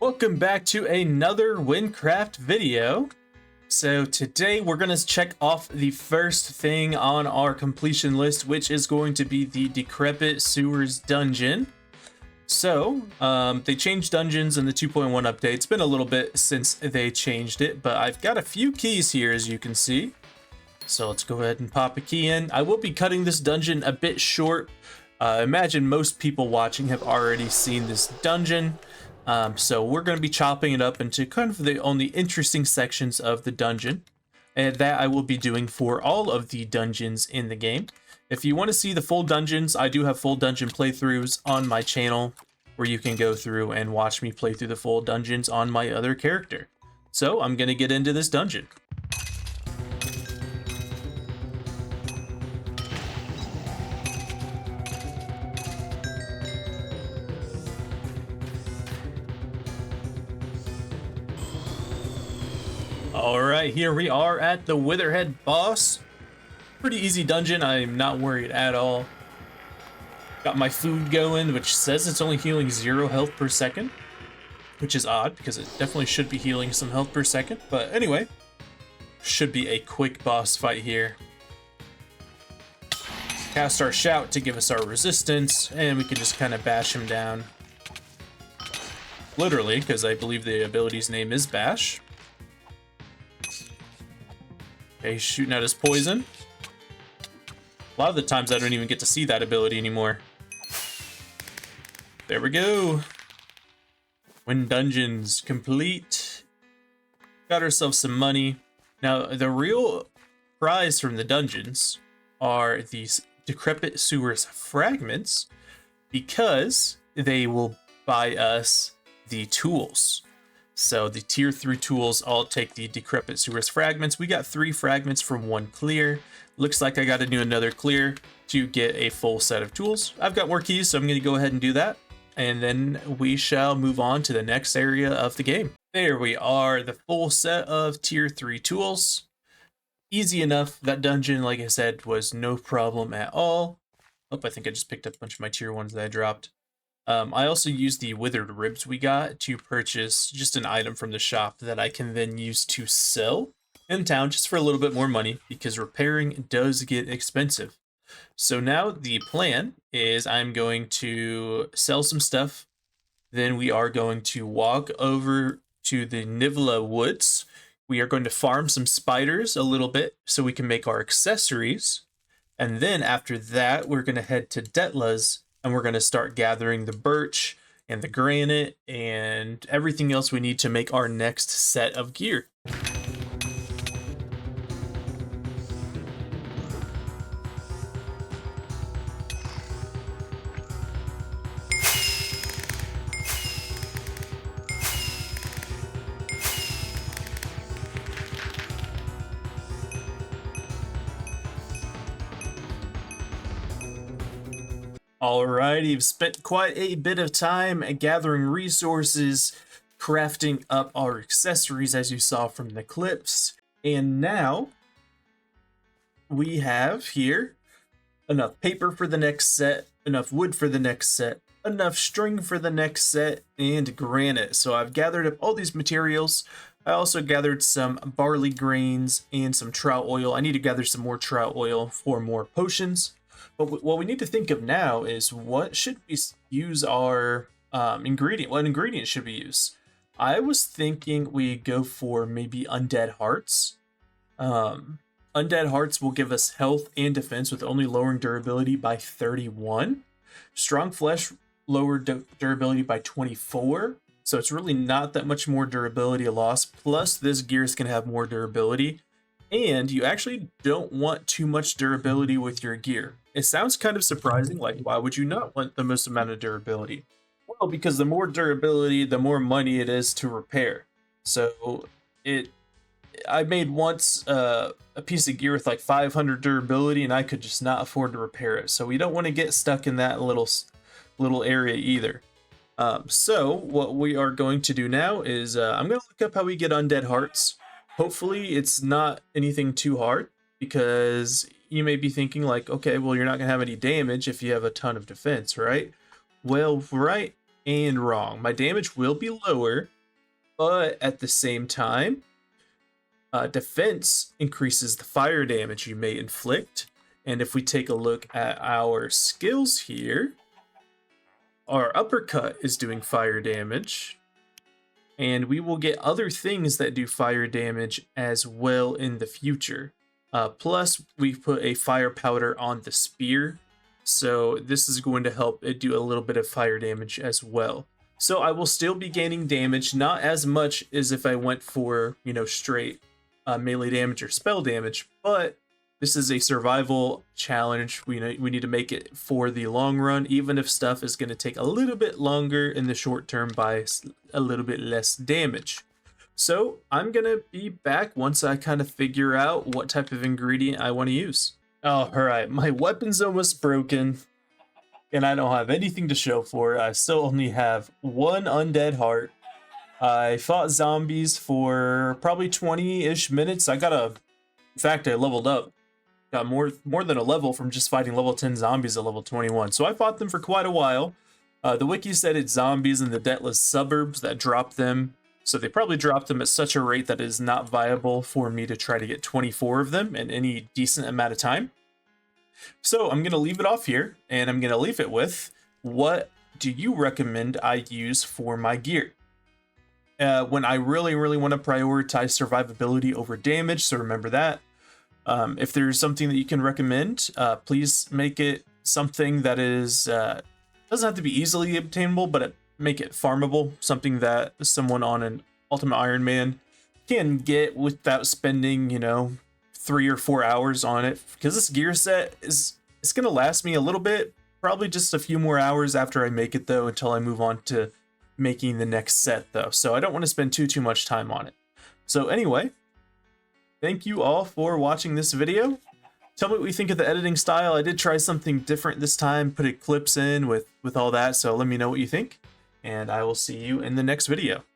Welcome back to another Wynncraft video. So today we're going to check off the first thing on our completion list, which is going to be the Decrepit Sewers dungeon. So they changed dungeons in the 2.1 update. It's been a little bit since they changed it, but I've got a few keys here, as you can see. So let's go ahead and pop a key in. I will be cutting this dungeon a bit short. Imagine most people watching have already seen this dungeon. So we're going to be chopping it up into kind of the only interesting sections of the dungeon, and that I will be doing for all of the dungeons in the game. If you want to see the full dungeons, I do have full dungeon playthroughs on my channel where you can go through and watch me play through the full dungeons on my other character. So I'm going to get into this dungeon. Alright, here we are at the Witherhead boss. Pretty easy dungeon, I'm not worried at all. Got my food going, which says it's only healing 0 health per second, which is odd because it definitely should be healing some health per second. But anyway, should be a quick boss fight here. Cast our shout to give us our resistance, and we can just kind of bash him down. Literally, because I believe the ability's name is Bash. Okay, he's shooting out his poison. A lot of the times I don't even get to see that ability anymore. There we go. Win dungeons complete. Got ourselves some money. Now, the real prize from the dungeons are these Decrepit Sewers fragments, because they will buy us the tools. So the tier 3 tools all take the Decrepit Sewers fragments. We got 3 fragments from 1 clear. Looks like I got to do another clear to get a full set of tools. I've got more keys, so I'm going to go ahead and do that. And then we shall move on to the next area of the game. There we are, the full set of tier 3 tools. Easy enough. That dungeon, like I said, was no problem at all. Oh, I think I just picked up a bunch of my tier 1s that I dropped. I also used the withered ribs we got to purchase just an item from the shop that I can then use to sell in town just for a little bit more money, because repairing does get expensive. So now the plan is I'm going to sell some stuff. Then we are going to walk over to the Nivla Woods. We are going to farm some spiders a little bit so we can make our accessories. And then after that, we're going to head to Detla's. And we're going to start gathering the birch and the granite and everything else we need to make our next set of gear. Alright, you've spent quite a bit of time gathering resources, crafting up our accessories as you saw from the clips, and now we have here enough paper for the next set, enough wood for the next set, enough string for the next set, and granite. So I've gathered up all these materials. I also gathered some barley grains and some trout oil. I need to gather some more trout oil for more potions. But what we need to think of now is what should we use our ingredient? What ingredient should we use? I was thinking we go for maybe undead hearts. Undead hearts will give us health and defense with only lowering durability by 31. Strong flesh lower durability by 24. So it's really not that much more durability loss. Plus this gear is going to have more durability. And you actually don't want too much durability with your gear. It sounds kind of surprising, like why would you not want the most amount of durability? Well, because the more durability, the more money it is to repair. So I made once a piece of gear with like 500 durability, and I could just not afford to repair it. So we don't want to get stuck in that little area either. So what we are going to do now is I'm going to look up how we get undead hearts. Hopefully it's not anything too hard, because you may be thinking like, okay, well, you're not going to have any damage if you have a ton of defense, right? Well, right and wrong. My damage will be lower, but at the same time, defense increases the fire damage you may inflict. And if we take a look at our skills here, our uppercut is doing fire damage, and we will get other things that do fire damage as well in the future. Plus, we've put a fire powder on the spear, so this is going to help it do a little bit of fire damage as well. So I will still be gaining damage, not as much as if I went for, straight melee damage or spell damage, but this is a survival challenge. We need to make it for the long run, even if stuff is going to take a little bit longer in the short term by a little bit less damage. So I'm going to be back once I kind of figure out what type of ingredient I want to use. All right, my weapon's almost broken, and I don't have anything to show for it. I still only have one undead heart. I fought zombies for probably 20-ish minutes. In fact, I leveled up. Got more than a level from just fighting level 10 zombies at level 21. So I fought them for quite a while. The wiki said it's zombies in the Deathless Suburbs that dropped them. So they probably dropped them at such a rate that it is not viable for me to try to get 24 of them in any decent amount of time. So I'm going to leave it off here, and I'm going to leave it with, what do you recommend I use for my gear? When I really want to prioritize survivability over damage, so remember that. If there's something that you can recommend, please make it something that is doesn't have to be easily obtainable, but make it farmable, something that someone on an Ultimate Iron Man can get without spending 3 or 4 hours on it. Because this gear set it's gonna last me a little bit, probably just a few more hours after I make it though, until I move on to making the next set though. So I don't want to spend too much time on it. So anyway, thank you all for watching this video. Tell me what you think of the editing style. I did try something different this time, put clips in with all that, so let me know what you think, and I will see you in the next video.